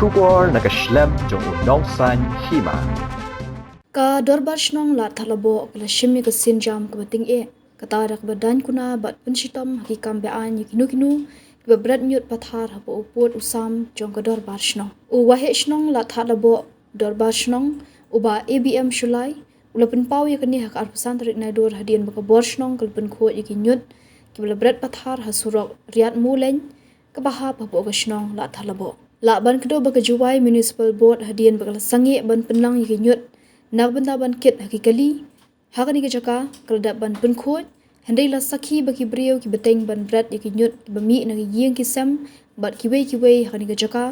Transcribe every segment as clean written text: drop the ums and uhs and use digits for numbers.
Shubor nakaslem jong unong san hima. Ka dorbar shnong la thalabo kala shimi ka sinjam ka bating katarak badan kuna bat penshitam hakikam bean yikinu ba brad nyut pathar habo upot usam jong ka dorbar shnong u wahe shnong la thalabo dorbar shnong uba abm shulai ulapin paw yakani hak arpusan tarik naidor hadian baka bor shnong kalpin kho yikinyut kibla brad pathar hasurok riat muleng ka bahap habo ka shnong la thalabo la ban kdo baka juwai municipal board hadian baka sangi ban penlang yikinyut Nagbanda ban kit hakikali hakani ke jaka kalda ban penkhot handai la sakhi baki breu ki beteng ban brat yakinyut bami na yeng ki sam bat kiwe hakani ke jaka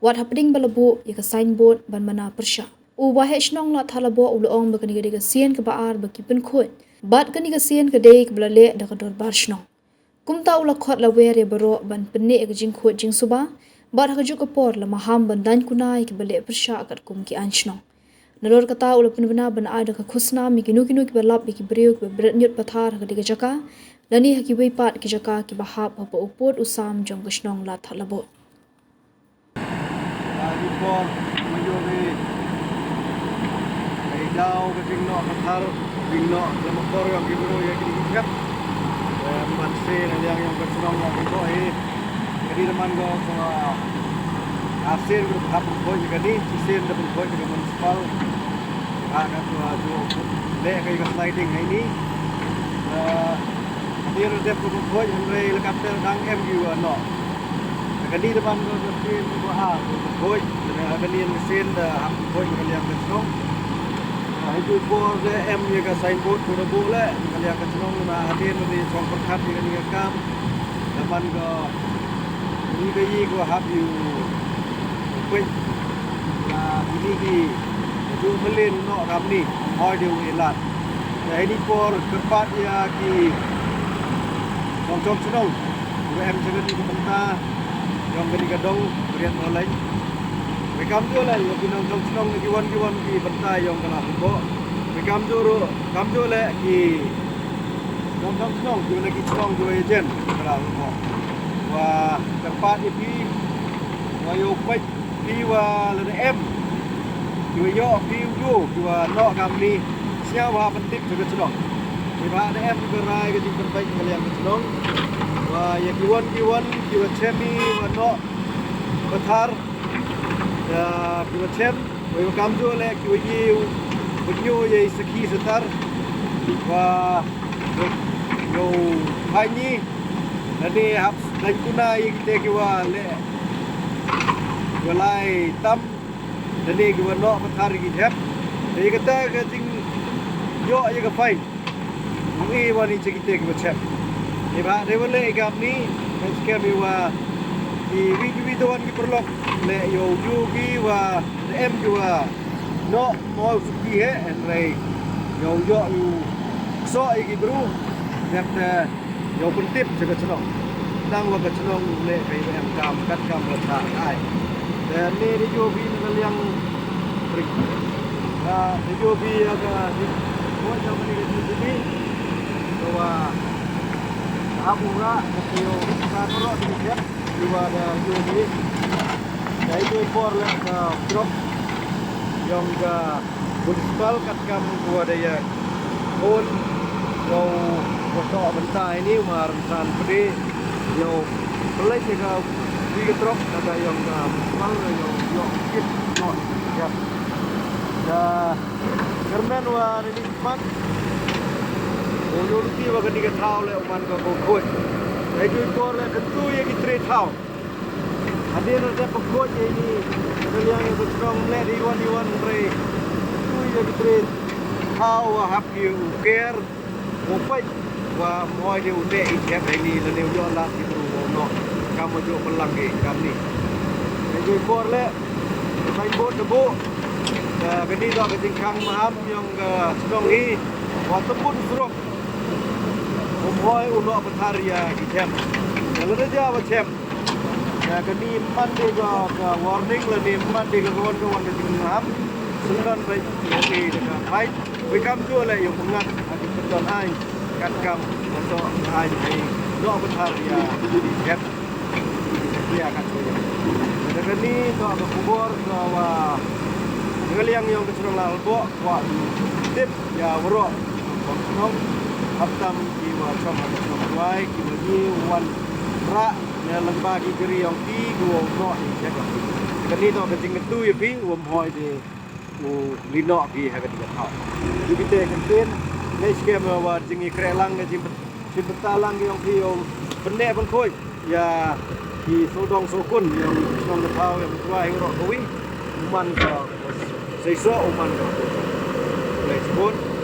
what happening balabo yaka signboard ban mana persha u wahe shnong la thalabo ulong bakani ke sien ke baar baki penkhot bat kani ke sien ke dei ke blale da ka dor bar shnong kumta ula khot la were baro ban penne ke jing khot jing suba bat ha ju ko por la maham ban dan kunai ke bale persha kat kum ki anshnong Nalor kata ulapin bina ban ada ka khusna mi kinu ki balap ki breu ki bretnyut pathar ka diga jaka lani haki wei pat ki jaka ki bahap apa upot usam jong kushnong la thalabo di por menjadi dau ke tingno pathar tingno lama por yang kibro ya kini kat manse yang kushnong la kibro jadi teman go asin grup hap ko jadi sisen dapat ko ke municipal ada tu le kai sliding ini dia ada ko andre lekapter dang MU no kadi depan ko mesin ko ko kadi mesin hap ko yang kesong itu por de M ye ka signboard ko ro le kali yang kesong na hadir di song perkat ni kam depan ko ini kai ko hap you ini di itu melin no ramni audio elat ini por kepat ya ki jom senong em jangan di bentah yang beri gadong berian online rekam tu lah yang binang jom senong ki wan ki bentah yang kena bo rekam tu lah ki jom senong tu lagi senong tu ejen kena bo wah kepat ini wayo baik piwa le em piwa yo piwa piwa no kamli sia wa penting juga celong piwa le em ke rai ke jing terbaik kalian ke celong wa ya kiwan piwa chemi wa no pathar ya piwa chem wa kamjo le kiwa yu bunyo ye sakhi setar wa yo haini nani hap dan kunai kita kiwa le walai tam dani ke no pathar ki thep ei kata ke jing yo ye ka fai ngi wani che kite ke chep e ba de wale gam ni ke mi wa di wi to wan ki perlok le yo ju ki wa em ki wa no mo su ki he en rei yo yu so e ki bru nek yo pun tip che ka chnong dang wa ka chnong le kai em kam kat kam la tha ai dan ni di jobi dengan yang break. Di jobi agak buat zaman ini di sini bahwa hamura kecil kantor di sini juga ada jobi. Jadi itu for le drop yang ke municipal kat kamu buat ya pun mau foto bentar ini marisan pedi yo pelai juga di drop ada yang mal yang kit not ya kermen wa ini mat ulur ti wa gani ke thau le man ko khoi ai tu ko le tentu ye ki tre thau hadir ada pokok ini yang berstrong le di wan re tu ye ki tre thau wa hap you care mo pai wa moi de ude i chep ini le ne yo la ki tu no kamu jo pelang ke kami itu por le signboard debu gedi do ke tingkang maham yang sedong hi waktu pun suruh umhoi uno pathar ya ki chem le ja wa chem ya gedi man de ga warning le ni man de ga kawan ke ting maham sundan baik ni dengan baik we kam jo le yang pengat adi beton ai kat kam untuk ai do pathar ya ki chem dia akan ni to ke kubur wa ngeliang yang kesenang lalbo wa tip ya woro kong hatam ki wa chom ha chom wai ki ni wan ra ne lamba ki geri yang ti go no ni ya ka ni to ke jing tu ya pi wom hoi de u lino ki ha ka ti ka di bite kan ten nei skem wa jing i krelang ke jing betalang yang ti yang bende pun khoi ya ki sodong sokun yang senang tau yang tuai ro kowi uman ka seiso uman ka. Let's go.